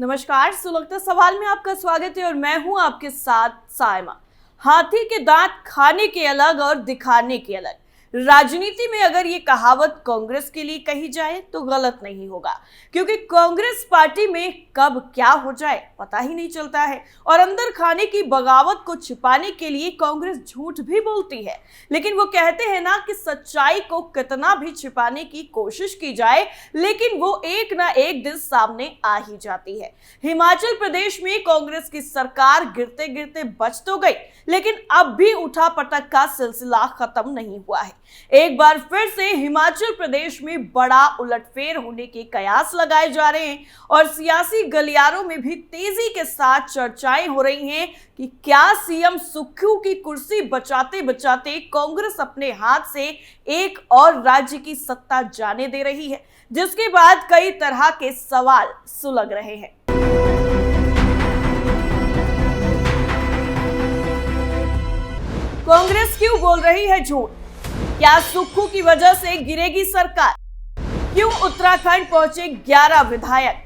नमस्कार, सुलगता सवाल में आपका स्वागत है और मैं हूं आपके साथ सायमा। हाथी के दांत खाने के अलग और दिखाने के अलग। राजनीति में अगर ये कहावत कांग्रेस के लिए कही जाए तो गलत नहीं होगा, क्योंकि कांग्रेस पार्टी में कब क्या हो जाए पता ही नहीं चलता है और अंदर खाने की बगावत को छिपाने के लिए कांग्रेस झूठ भी बोलती है। लेकिन वो कहते हैं ना कि सच्चाई को कितना भी छिपाने की कोशिश की जाए लेकिन वो एक ना एक दिन सामने आ ही जाती है। हिमाचल प्रदेश में कांग्रेस की सरकार गिरते गिरते बच तो गई, लेकिन अब भी उठापटक का सिलसिला खत्म नहीं हुआ है। एक बार फिर से हिमाचल प्रदेश में बड़ा उलटफेर होने के कयास लगाए जा रहे हैं और सियासी गलियारों में भी तेजी के साथ चर्चाएं हो रही हैं कि क्या सीएम सुक्खू की कुर्सी बचाते बचाते कांग्रेस अपने हाथ से एक और राज्य की सत्ता जाने दे रही है, जिसके बाद कई तरह के सवाल सुलग रहे हैं। कांग्रेस क्यों बोल रही है झूठ? क्या सुक्खू की वजह से गिरेगी सरकार? क्यों उत्तराखंड पहुंचे 11 विधायक?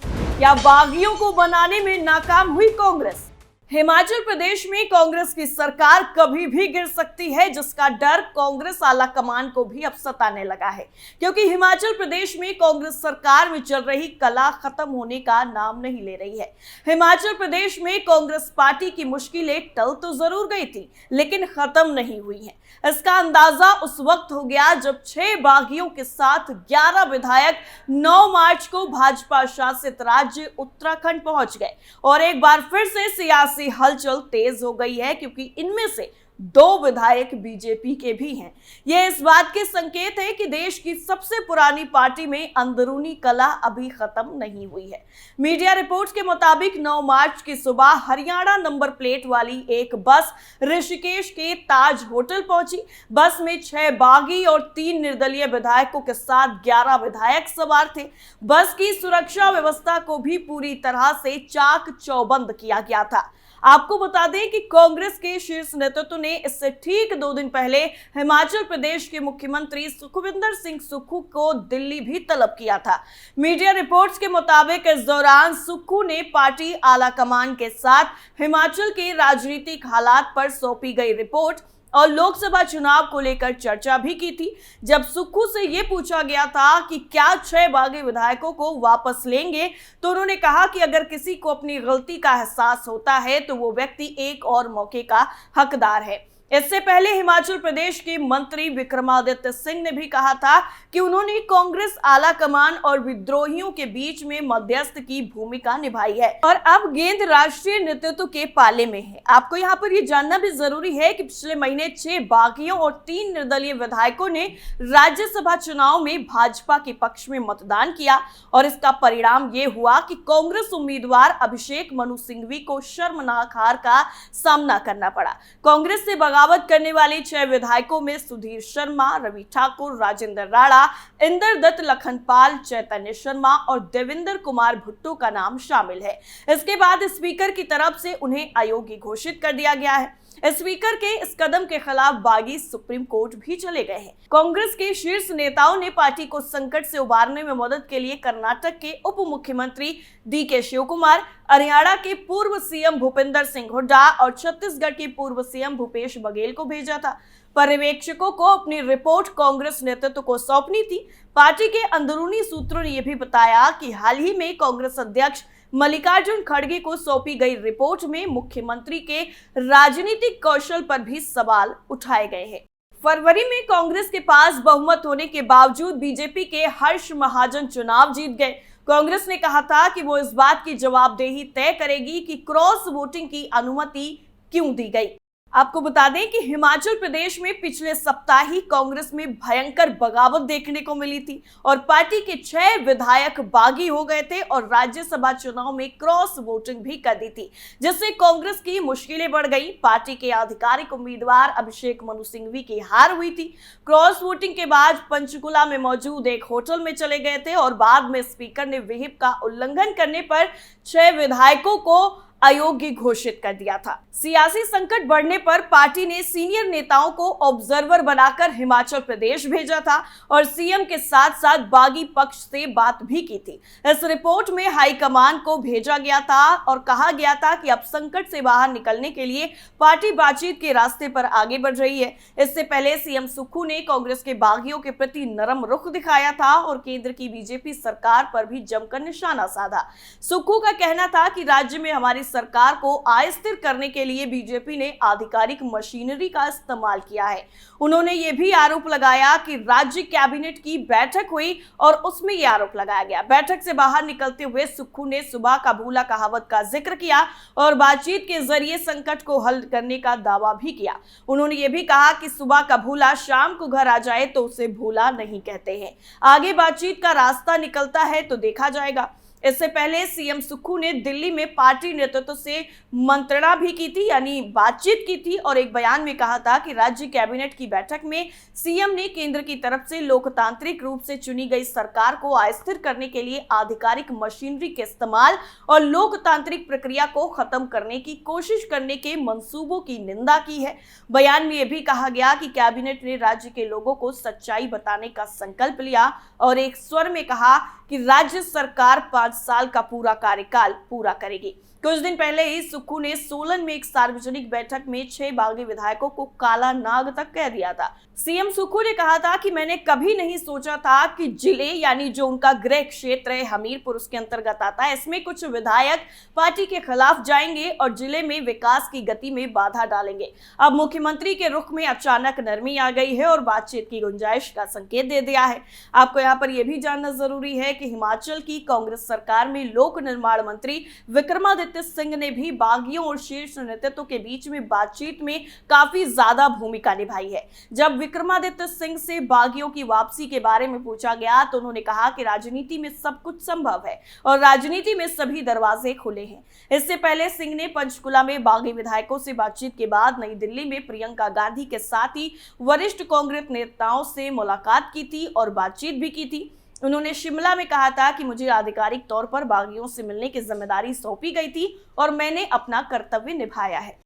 क्या बागियों को बनाने में नाकाम हुई कांग्रेस? हिमाचल प्रदेश में कांग्रेस की सरकार कभी भी गिर सकती है, जिसका डर कांग्रेस आला कमान को भी अब सताने लगा है, क्योंकि हिमाचल प्रदेश में कांग्रेस सरकार में चल रही कला खत्म होने का नाम नहीं ले रही है। हिमाचल प्रदेश में कांग्रेस पार्टी की मुश्किलें टल तो जरूर गई थी, लेकिन खत्म नहीं हुई हैं। इसका अंदाजा उस वक्त हो गया जब 6 बागियों के साथ 11 विधायक 9 मार्च को भाजपा शासित राज्य उत्तराखंड पहुंच गए और एक बार फिर से सियासी हलचल तेज हो गई है, क्योंकि इनमें से 2 विधायक बीजेपी के भी हैं। यह इस बात के संकेत है कि देश की सबसे पुरानी पार्टी में अंदरूनी कलह अभी खत्म नहीं हुई है। मीडिया रिपोर्ट्स के मुताबिक 9 मार्च की सुबह हरियाणा नंबर प्लेट वाली एक बस ऋषिकेश के ताज होटल पहुंची। बस में 6 बागी और 3 निर्दलीय विधायकों के साथ 11 विधायक सवार थे। बस की सुरक्षा व्यवस्था को भी पूरी तरह से चाक चौबंद किया गया था। आपको बता दें कि कांग्रेस के शीर्ष नेतृत्व ने इससे ठीक 2 दिन पहले हिमाचल प्रदेश के मुख्यमंत्री सुखविंदर सिंह सुक्खू को दिल्ली भी तलब किया था। मीडिया रिपोर्ट्स के मुताबिक इस दौरान सुक्खू ने पार्टी आलाकमान के साथ हिमाचल के राजनीतिक हालात पर सौंपी गई रिपोर्ट और लोकसभा चुनाव को लेकर चर्चा भी की थी। जब सुक्खू से यह पूछा गया था कि क्या 6 बागी विधायकों को वापस लेंगे, तो उन्होंने कहा कि अगर किसी को अपनी गलती का एहसास होता है तो वो व्यक्ति एक और मौके का हकदार है। इससे पहले हिमाचल प्रदेश के मंत्री विक्रमादित्य सिंह ने भी कहा था कि उन्होंने कांग्रेस आला कमान और विद्रोहियों के बीच में मध्यस्थ की भूमिका निभाई है और अब गेंद राष्ट्रीय नेतृत्व के पाले में है। आपको यहाँ पर ये जानना भी जरूरी है कि पिछले महीने 6 बागियों और 3 निर्दलीय विधायकों ने राज्यसभा चुनाव में भाजपा के पक्ष में मतदान किया और इसका परिणाम ये हुआ कि कांग्रेस उम्मीदवार अभिषेक मनु सिंघवी को शर्मनाक हार का सामना करना पड़ा। कांग्रेस से बगावत करने वाले 6 विधायकों में सुधीर शर्मा, रवि ठाकुर, राजेंद्र राणा, इंदर दत्त लखनपाल, चैतन्य शर्मा और देवेंद्र कुमार भुट्टो का नाम शामिल है। इसके बाद स्पीकर की तरफ से उन्हें अयोग्य घोषित कर दिया गया है। स्पीकर के इस कदम के खिलाफ बागी सुप्रीम कोर्ट भी चले गए हैं। कांग्रेस के शीर्ष नेताओं ने पार्टी को संकट से उबारने में मदद के लिए कर्नाटक के उप मुख्यमंत्री डीके शिव कुमार, हरियाणा के पूर्व सीएम भूपेंद्र सिंह हुड्डा और छत्तीसगढ़ के पूर्व सीएम भूपेश बघेल को भेजा था। पर्यवेक्षकों को अपनी रिपोर्ट कांग्रेस नेतृत्व को सौंपनी थी। पार्टी के अंदरूनी सूत्रों ने यह भी बताया कि हाल ही में कांग्रेस अध्यक्ष मल्लिकार्जुन खड़गे को सौंपी गई रिपोर्ट में मुख्यमंत्री के राजनीतिक कौशल पर भी सवाल उठाए गए हैं। फरवरी में कांग्रेस के पास बहुमत होने के बावजूद बीजेपी के हर्ष महाजन चुनाव जीत गए। कांग्रेस ने कहा था कि वो इस बात की जवाबदेही तय करेगी कि क्रॉस वोटिंग की अनुमति क्यों दी गई। आपको बता दें कि हिमाचल प्रदेश में पिछले सप्ताह ही कांग्रेस में भयंकर बगावत देखने को मिली थी और पार्टी के 6 विधायक बागी हो गए थे और राज्यसभा चुनाव में क्रॉस वोटिंग भी कर दी थी, जिससे कांग्रेस की मुश्किलें बढ़ गई। पार्टी के आधिकारिक उम्मीदवार अभिषेक मनु सिंघवी की हार हुई थी। क्रॉस वोटिंग के बाद पंचकुला में मौजूद एक होटल में चले गए थे और बाद में स्पीकर ने व्हिप का उल्लंघन करने पर 6 विधायकों को अयोग्य घोषित कर दिया था। सियासी संकट बढ़ने पर पार्टी ने सीनियर नेताओं को ऑब्जर्वर बनाकर हिमाचल प्रदेश भेजा था और सीएम के साथ साथ बागी पक्ष से बात भी की थी। इस रिपोर्ट में हाईकमान को भेजा गया था और कहा गया था कि अब संकट से बाहर निकलने के लिए पार्टी बातचीत के रास्ते पर आगे बढ़ रही है। इससे पहले सीएम सुक्खू ने कांग्रेस के बागियों के प्रति नरम रुख दिखाया था और केंद्र की बीजेपी सरकार पर भी जमकर निशाना साधा। सुक्खू का कहना था कि राज्य में हमारी सरकार को अस्थिर करने के लिए बीजेपी ने आधिकारिक मशीनरी का इस्तेमाल किया है। उन्होंने ये भी आरोप लगाया कि राज्य कैबिनेट की बैठक हुई और उसमें यह आरोप लगाया गया। बैठक से बाहर निकलते हुए सुक्खू ने सुबह का भूला कहावत का जिक्र किया और बातचीत के जरिए संकट को हल करने का दावा भी किया। उन्होंने ये भी कहा कि सुबह का भूला शाम को घर आ जाए तो उसे भूला नहीं कहते हैं। आगे बातचीत का रास्ता निकलता है तो देखा जाएगा। इससे पहले सीएम सुक्खू ने दिल्ली में पार्टी नेतृत्व से मंत्रणा भी की थी, यानी बातचीत की थी और एक बयान में कहा था कि राज्य कैबिनेट की बैठक में सीएम ने केंद्र की तरफ से लोकतांत्रिक रूप से चुनी गई सरकार को अस्थिर करने के लिए आधिकारिक मशीनरी के इस्तेमाल और लोकतांत्रिक प्रक्रिया को खत्म करने की कोशिश करने के मंसूबों की निंदा की है। बयान में यह भी कहा गया कि कैबिनेट ने राज्य के लोगों को सच्चाई बताने का संकल्प लिया और एक स्वर में कहा कि राज्य सरकार 5 साल का पूरा कार्यकाल पूरा करेगी। कुछ दिन पहले ही सुक्खू ने सोलन में एक सार्वजनिक बैठक में 6 बागी विधायकों को काला नाग तक कह दिया था। सीएम सुक्खू ने कहा था कि मैंने कभी नहीं सोचा था कि जिले यानी जो उनका गृह क्षेत्र है हमीरपुर उसके अंतर्गत आता है, इसमें कुछ विधायक पार्टी के खिलाफ जाएंगे और जिले में विकास की गति में बाधा डालेंगे। अब मुख्यमंत्री के रुख में अचानक नरमी आ गई है और बातचीत की गुंजाइश का संकेत दे दिया है। आपको यहाँ पर यह भी जानना जरूरी है कि हिमाचल की कांग्रेस सरकार में लोक निर्माण मंत्री विक्रमादित्य सिंह ने भी बागियों और शीर्ष नेतृत्व के बीच में बातचीत में काफी ज्यादा भूमिका निभाई है। जब विक्रमादित्य सिंह से बागियों की वापसी के बारे में पूछा गया तो उन्होंने कहा कि राजनीति में सब कुछ संभव है और राजनीति में सभी दरवाजे खुले हैं। इससे पहले सिंह ने पंचकुला में बागी विधायकों से बातचीत के बाद नई दिल्ली में प्रियंका गांधी के साथ ही वरिष्ठ कांग्रेस नेताओं से मुलाकात की थी और बातचीत भी की थी। उन्होंने शिमला में कहा था कि मुझे आधिकारिक तौर पर बागियों से मिलने की जिम्मेदारी सौंपी गई थी और मैंने अपना कर्तव्य निभाया है।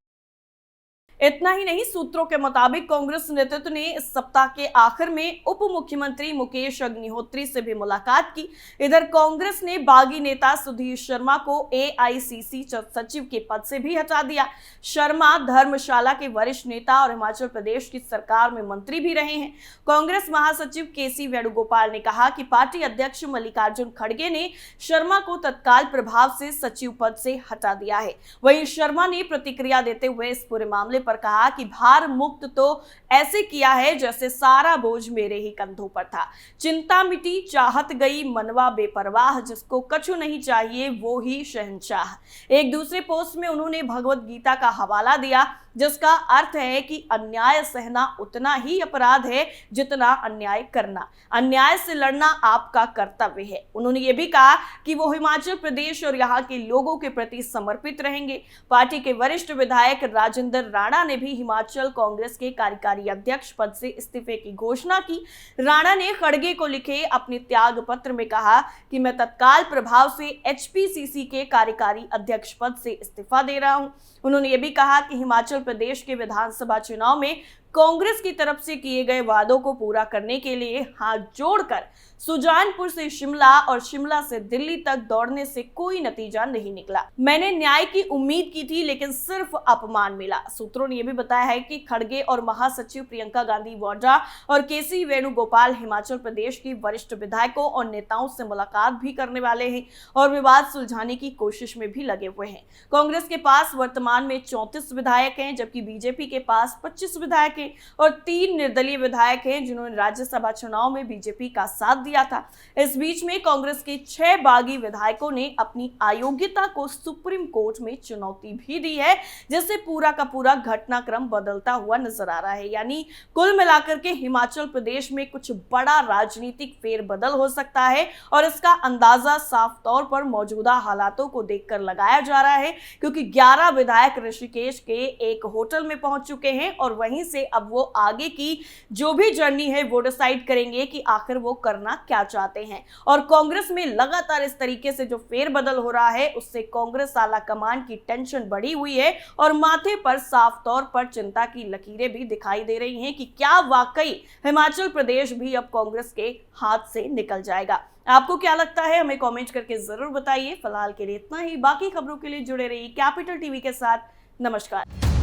इतना ही नहीं, सूत्रों के मुताबिक कांग्रेस नेतृत्व ने इस सप्ताह के आखिर में उप मुख्यमंत्री मुकेश अग्निहोत्री से भी मुलाकात की। इधर कांग्रेस ने बागी नेता सुधीर शर्मा को एआईसीसी सचिव के पद से भी हटा दिया। शर्मा धर्मशाला के वरिष्ठ नेता और हिमाचल प्रदेश की सरकार में मंत्री भी रहे हैं। कांग्रेस महासचिव केसी वेणुगोपाल ने कहा कि पार्टी अध्यक्ष मल्लिकार्जुन खड़गे ने शर्मा को तत्काल प्रभाव से सचिव पद से हटा दिया है। वहीं शर्मा ने प्रतिक्रिया देते हुए इस पूरे मामले पर कहा कि भार मुक्त तो ऐसे किया है जैसे सारा बोझ मेरे ही कंधों पर था। चिंता मिटी चाहत गई मनवा बेपरवाह, जिसको कछु नहीं चाहिए वो ही शहंशाह। एक दूसरे पोस्ट में उन्होंने भगवत गीता का हवाला दिया जिसका अर्थ है कि अन्याय सहना उतना ही अपराध है जितना अन्याय करना। अन्याय से लड़ना आपका कर्तव्य है। उन्होंने ये भी कहा कि वो हिमाचल प्रदेश और यहाँ के लोगों के प्रति समर्पित रहेंगे। पार्टी के वरिष्ठ विधायक राजेंद्र राणा ने भी हिमाचल कांग्रेस के कार्यकारी अध्यक्ष पद से इस्तीफे की घोषणा की। राणा ने खड़गे को लिखे अपने त्याग पत्र में कहा कि मैं तत्काल प्रभाव से एचपीसीसी के कार्यकारी अध्यक्ष पद से इस्तीफा दे रहा हूं। उन्होंने ये भी कहा कि हिमाचल प्रदेश के विधानसभा चुनाव में कांग्रेस की तरफ से किए गए वादों को पूरा करने के लिए हाथ जोड़कर सुजानपुर से शिमला और शिमला से दिल्ली तक दौड़ने से कोई नतीजा नहीं निकला। मैंने न्याय की उम्मीद की थी लेकिन सिर्फ अपमान मिला। सूत्रों ने यह भी बताया है कि खड़गे और महासचिव प्रियंका गांधी वाड्रा और केसी वेणुगोपाल हिमाचल प्रदेश की वरिष्ठ विधायकों और नेताओं से मुलाकात भी करने वाले हैं और विवाद सुलझाने की कोशिश में भी लगे हुए हैं। कांग्रेस के पास वर्तमान में 34 विधायक हैं जबकि बीजेपी के पास 25 विधायक हैं और 3 निर्दलीय विधायक हैं जिन्होंने राज्यसभा चुनाव में बीजेपी का साथ दिया था। इस बीच में कांग्रेस के 6 बागी विधायकों ने अपनी अयोग्यता को सुप्रीम कोर्ट में चुनौती भी दी है, जिससे पूरा का पूरा घटनाक्रम बदलता हुआ नजर आ रहा है। यानी कुल मिलाकर के हिमाचल प्रदेश में कुछ बड़ा राजनीतिक फेरबदल हो सकता है और इसका अंदाजा साफ तौर पर मौजूदा हालातों को देखकर लगाया जा रहा है, क्योंकि 11 विधायक ऋषिकेश के एक होटल में पहुंच चुके हैं और वहीं से अब वो आगे की जो भी जर्नी है वो डिसाइड करेंगे कि आखिर वो करना क्या चाहते हैं। और कांग्रेस में लगातार इस तरीके से जो फेरबदल हो रहा है उससे कांग्रेस आला कमान की टेंशन बढ़ी हुई है और माथे पर साफ तौर पर चिंता की लकीरें भी दिखाई दे रही हैं कि क्या वाकई हिमाचल प्रदेश भी अब कांग्रेस के हाथ से निकल जाएगा। आपको क्या लगता है हमें कमेंट करके जरूर बताइए। फिलहाल के लिए इतना ही, बाकी खबरों के लिए जुड़े रहिए कैपिटल टीवी के साथ। नमस्कार।